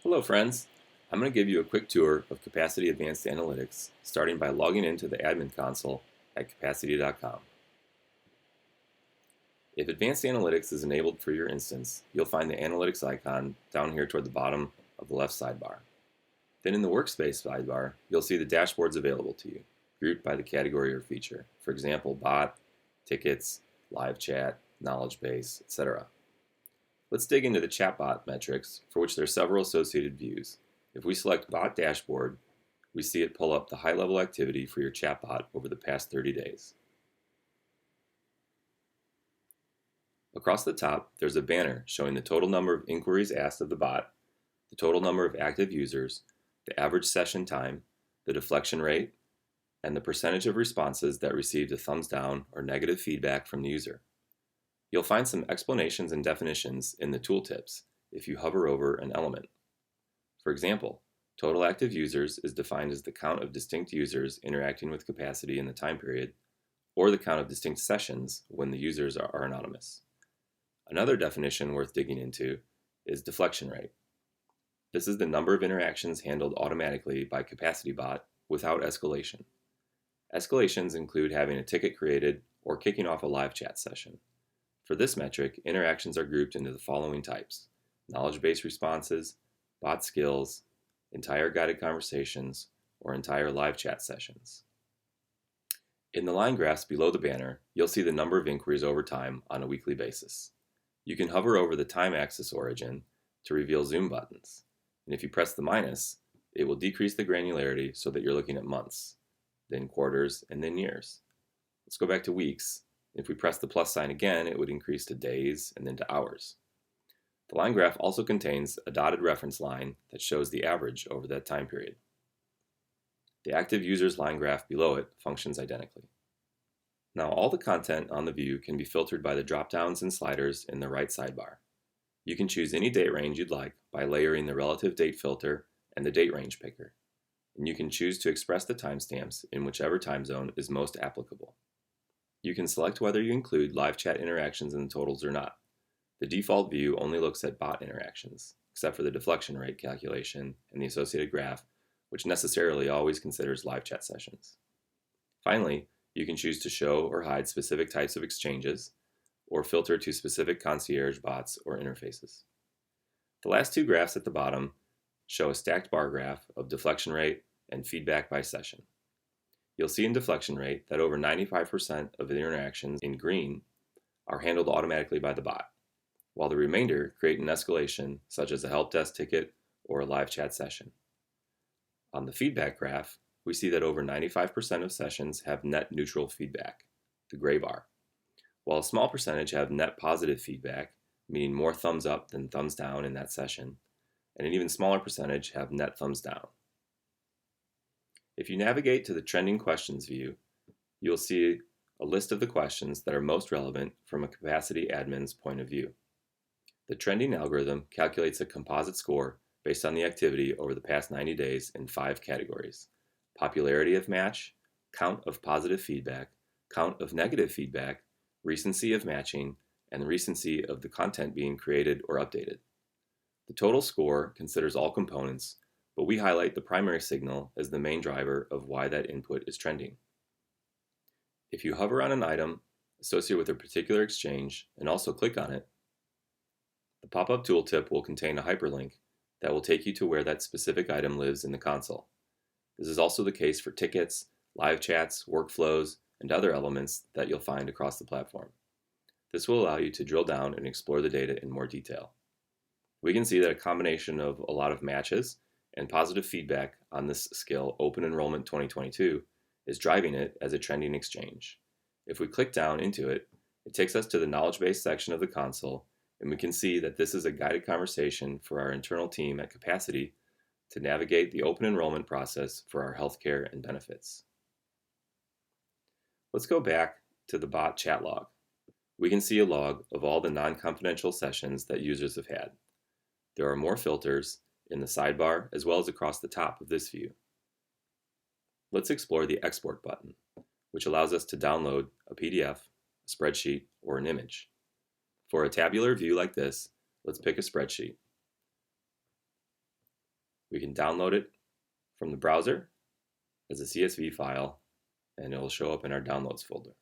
Hello friends, I'm going to give you a quick tour of Capacity Advanced Analytics, starting by logging into the admin console at capacity.com. If Advanced Analytics is enabled for your instance, you'll find the Analytics icon down here toward the bottom of the left sidebar. Then in the Workspace sidebar, you'll see the dashboards available to you, grouped by the category or feature. For example, bot, tickets, live chat, knowledge base, etc. Let's dig into the chatbot metrics, for which there are several associated views. If we select Bot Dashboard, we see it pull up the high-level activity for your chatbot over the past 30 days. Across the top, there's a banner showing the total number of inquiries asked of the bot, the total number of active users, the average session time, the deflection rate, and the percentage of responses that received a thumbs down or negative feedback from the user. You'll find some explanations and definitions in the tooltips if you hover over an element. For example, total active users is defined as the count of distinct users interacting with Capacity in the time period, or the count of distinct sessions when the users are anonymous. Another definition worth digging into is deflection rate. This is the number of interactions handled automatically by CapacityBot without escalation. Escalations include having a ticket created or kicking off a live chat session. For this metric, interactions are grouped into the following types: knowledge-based responses, bot skills, entire guided conversations, or entire live chat sessions. In the line graphs below the banner, you'll see the number of inquiries over time on a weekly basis. You can hover over the time axis origin to reveal zoom buttons, and if you press the minus, it will decrease the granularity so that you're looking at months, then quarters, and then years. Let's go back to weeks. If we press the plus sign again, it would increase to days and then to hours. The line graph also contains a dotted reference line that shows the average over that time period. The active users line graph below it functions identically. Now all the content on the view can be filtered by the drop-downs and sliders in the right sidebar. You can choose any date range you'd like by layering the relative date filter and the date range picker, and you can choose to express the timestamps in whichever time zone is most applicable. You can select whether you include live chat interactions in the totals or not. The default view only looks at bot interactions, except for the deflection rate calculation and the associated graph, which necessarily always considers live chat sessions. Finally, you can choose to show or hide specific types of exchanges, or filter to specific concierge bots or interfaces. The last two graphs at the bottom show a stacked bar graph of deflection rate and feedback by session. You'll see in deflection rate that over 95% of the interactions in green are handled automatically by the bot, while the remainder create an escalation such as a help desk ticket or a live chat session. On the feedback graph, we see that over 95% of sessions have net neutral feedback, the gray bar, while a small percentage have net positive feedback, meaning more thumbs up than thumbs down in that session, and an even smaller percentage have net thumbs down. If you navigate to the Trending Questions view, you'll see a list of the questions that are most relevant from a Capacity admin's point of view. The trending algorithm calculates a composite score based on the activity over the past 90 days in 5 categories: popularity of match, count of positive feedback, count of negative feedback, recency of matching, and recency of the content being created or updated. The total score considers all components, but we highlight the primary signal as the main driver of why that input is trending. If you hover on an item associated with a particular exchange and also click on it, the pop-up tooltip will contain a hyperlink that will take you to where that specific item lives in the console. This is also the case for tickets, live chats, workflows, and other elements that you'll find across the platform. This will allow you to drill down and explore the data in more detail. We can see that a combination of a lot of matches and positive feedback on this skill, Open Enrollment 2022, is driving it as a trending exchange. If we click down into it, it takes us to the knowledge-based section of the console, and we can see that this is a guided conversation for our internal team at Capacity to navigate the open enrollment process for our healthcare and benefits. Let's go back to the bot chat log. We can see a log of all the non-confidential sessions that users have had. There are more filters in the sidebar as well as across the top of this view. Let's explore the Export button, which allows us to download a PDF, a spreadsheet, or an image. For a tabular view like this, let's pick a spreadsheet. We can download it from the browser as a CSV file, and it will show up in our Downloads folder.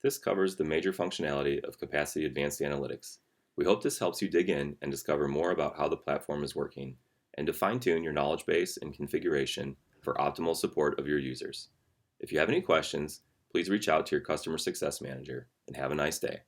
This covers the major functionality of Capacity Advanced Analytics. We hope this helps you dig in and discover more about how the platform is working and to fine-tune your knowledge base and configuration for optimal support of your users. If you have any questions, please reach out to your Customer Success Manager, and have a nice day.